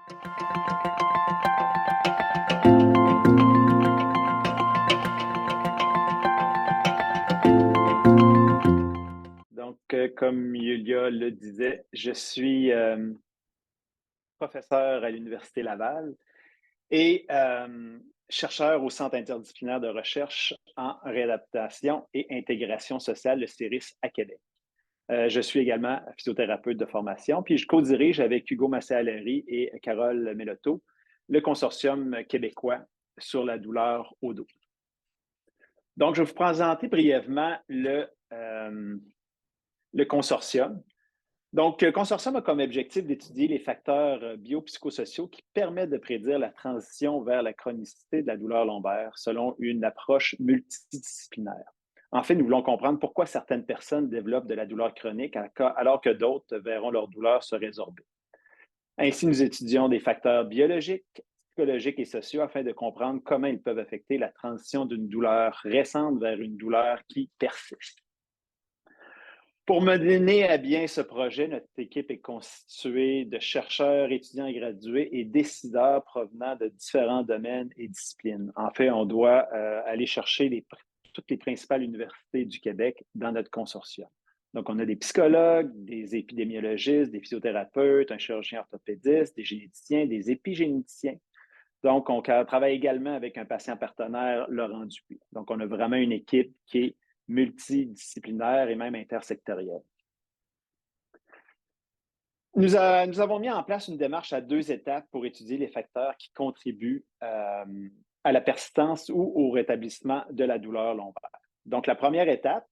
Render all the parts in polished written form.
Donc, comme Yulia le disait, je suis professeur à l'Université Laval et chercheur au Centre interdisciplinaire de recherche en réadaptation et intégration sociale, le CIRIS à Québec. Je suis également physiothérapeute de formation, puis je co-dirige avec Hugo Massé-Allery et Carole Melotto le consortium québécois sur la douleur au dos. Donc, je vais vous présenter brièvement le consortium. Donc, le consortium a comme objectif d'étudier les facteurs biopsychosociaux qui permettent de prédire la transition vers la chronicité de la douleur lombaire selon une approche multidisciplinaire. En fait, nous voulons comprendre pourquoi certaines personnes développent de la douleur chronique alors que d'autres verront leur douleur se résorber. Ainsi, nous étudions des facteurs biologiques, psychologiques et sociaux afin de comprendre comment ils peuvent affecter la transition d'une douleur récente vers une douleur qui persiste. Pour mener à bien ce projet, notre équipe est constituée de chercheurs, étudiants et gradués et décideurs provenant de différents domaines et disciplines. En fait, on doit aller chercher toutes les principales universités du Québec dans notre consortium. Donc, on a des psychologues, des épidémiologistes, des physiothérapeutes, un chirurgien orthopédiste, des généticiens, des épigénéticiens. Donc, on travaille également avec un patient partenaire, Laurent Dupuis. Donc, on a vraiment une équipe qui est multidisciplinaire et même intersectorielle. Nous avons mis en place une démarche à 2 étapes pour étudier les facteurs qui contribuent à la persistance ou au rétablissement de la douleur lombaire. Donc, pour la première étape,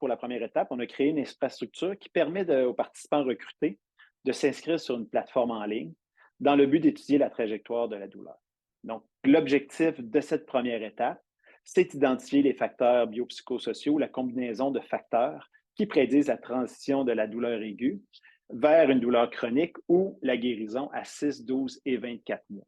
on a créé une infrastructure qui permet aux participants recrutés de s'inscrire sur une plateforme en ligne dans le but d'étudier la trajectoire de la douleur. Donc, l'objectif de cette première étape, c'est d'identifier les facteurs biopsychosociaux ou la combinaison de facteurs qui prédisent la transition de la douleur aiguë vers une douleur chronique ou la guérison à 6, 12 et 24 mois.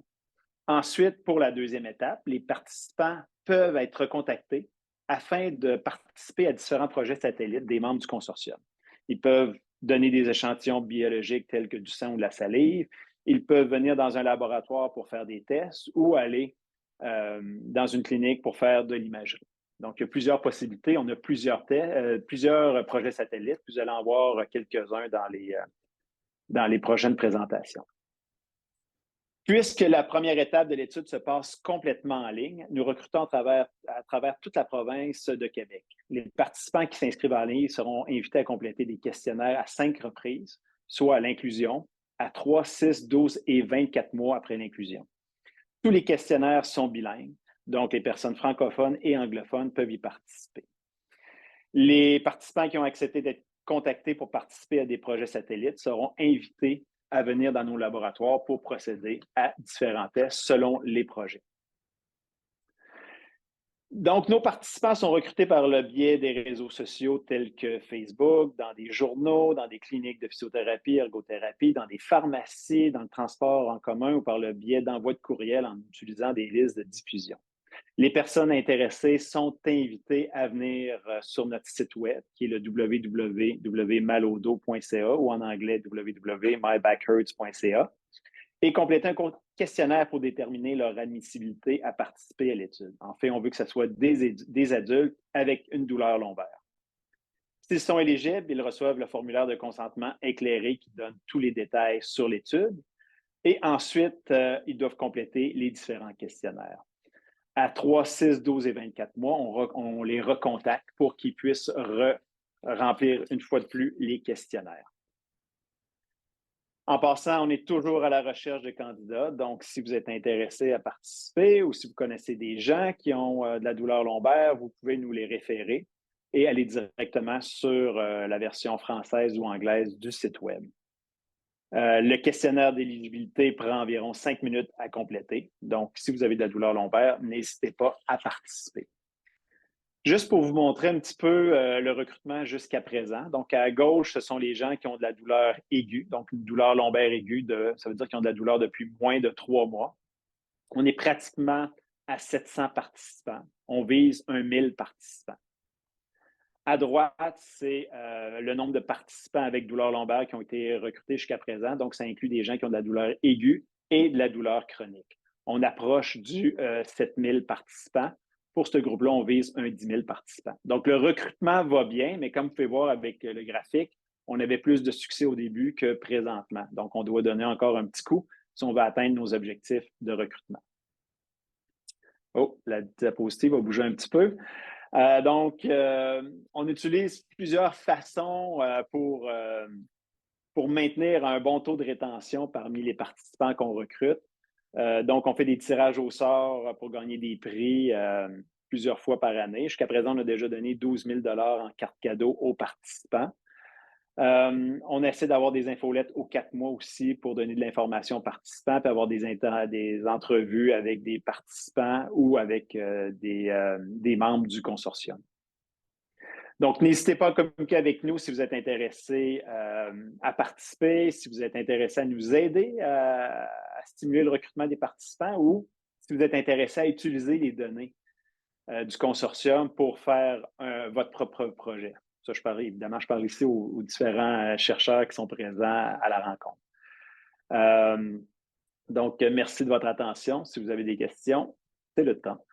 Ensuite, pour la deuxième étape, les participants peuvent être recontactés afin de participer à différents projets satellites des membres du consortium. Ils peuvent donner des échantillons biologiques tels que du sang ou de la salive. Ils peuvent venir dans un laboratoire pour faire des tests ou aller dans une clinique pour faire de l'imagerie. Donc, il y a plusieurs possibilités. On a plusieurs projets satellites. Vous allez en voir quelques-uns dans les prochaines présentations. Puisque la première étape de l'étude se passe complètement en ligne, nous recrutons à travers toute la province de Québec. Les participants qui s'inscrivent en ligne seront invités à compléter des questionnaires à 5 reprises, soit à l'inclusion, à 3, 6, 12 et 24 mois après l'inclusion. Tous les questionnaires sont bilingues, donc les personnes francophones et anglophones peuvent y participer. Les participants qui ont accepté d'être contactés pour participer à des projets satellites seront invités à venir dans nos laboratoires pour procéder à différents tests selon les projets. Donc, nos participants sont recrutés par le biais des réseaux sociaux tels que Facebook, dans des journaux, dans des cliniques de physiothérapie, ergothérapie, dans des pharmacies, dans le transport en commun ou par le biais d'envoi de courriel en utilisant des listes de diffusion. Les personnes intéressées sont invitées à venir sur notre site web, qui est le www.malodo.ca ou en anglais www.mybackhurts.ca, et compléter un questionnaire pour déterminer leur admissibilité à participer à l'étude. En fait, on veut que ce soit des adultes avec une douleur lombaire. S'ils sont éligibles, ils reçoivent le formulaire de consentement éclairé qui donne tous les détails sur l'étude. Et ensuite, ils doivent compléter les différents questionnaires. À 3, 6, 12 et 24 mois, on les recontacte pour qu'ils puissent remplir une fois de plus les questionnaires. En passant, on est toujours à la recherche de candidats. Donc, si vous êtes intéressé à participer ou si vous connaissez des gens qui ont de la douleur lombaire, vous pouvez nous les référer et aller directement sur la version française ou anglaise du site web. Le questionnaire d'éligibilité prend environ 5 minutes à compléter. Donc, si vous avez de la douleur lombaire, n'hésitez pas à participer. Juste pour vous montrer un petit peu le recrutement jusqu'à présent. Donc, à gauche, ce sont les gens qui ont de la douleur aiguë, donc une douleur lombaire aiguë, ça veut dire qu'ils ont de la douleur depuis moins de 3 mois. On est pratiquement à 700 participants. On vise 1000 participants. À droite, c'est le nombre de participants avec douleur lombaire qui ont été recrutés jusqu'à présent. Donc, ça inclut des gens qui ont de la douleur aiguë et de la douleur chronique. On approche du 7000 participants. Pour ce groupe-là, on vise un 10 000 participants. Donc, le recrutement va bien, mais comme vous pouvez voir avec le graphique, on avait plus de succès au début que présentement. Donc, on doit donner encore un petit coup si on veut atteindre nos objectifs de recrutement. Oh, la diapositive va bouger un petit peu. On utilise plusieurs façons pour maintenir un bon taux de rétention parmi les participants qu'on recrute. Donc, on fait des tirages au sort pour gagner des prix plusieurs fois par année. Jusqu'à présent, on a déjà donné 12 000 en cartes cadeaux aux participants. On essaie d'avoir des infolettes aux 4 mois aussi pour donner de l'information aux participants, puis avoir des entrevues avec des participants ou avec des membres du consortium. Donc, n'hésitez pas à communiquer avec nous si vous êtes intéressé à participer, si vous êtes intéressé à nous aider à stimuler le recrutement des participants ou si vous êtes intéressé à utiliser les données du consortium pour faire votre propre projet. Ça, évidemment, je parle ici aux différents chercheurs qui sont présents à la rencontre. Donc, merci de votre attention. Si vous avez des questions, c'est le temps.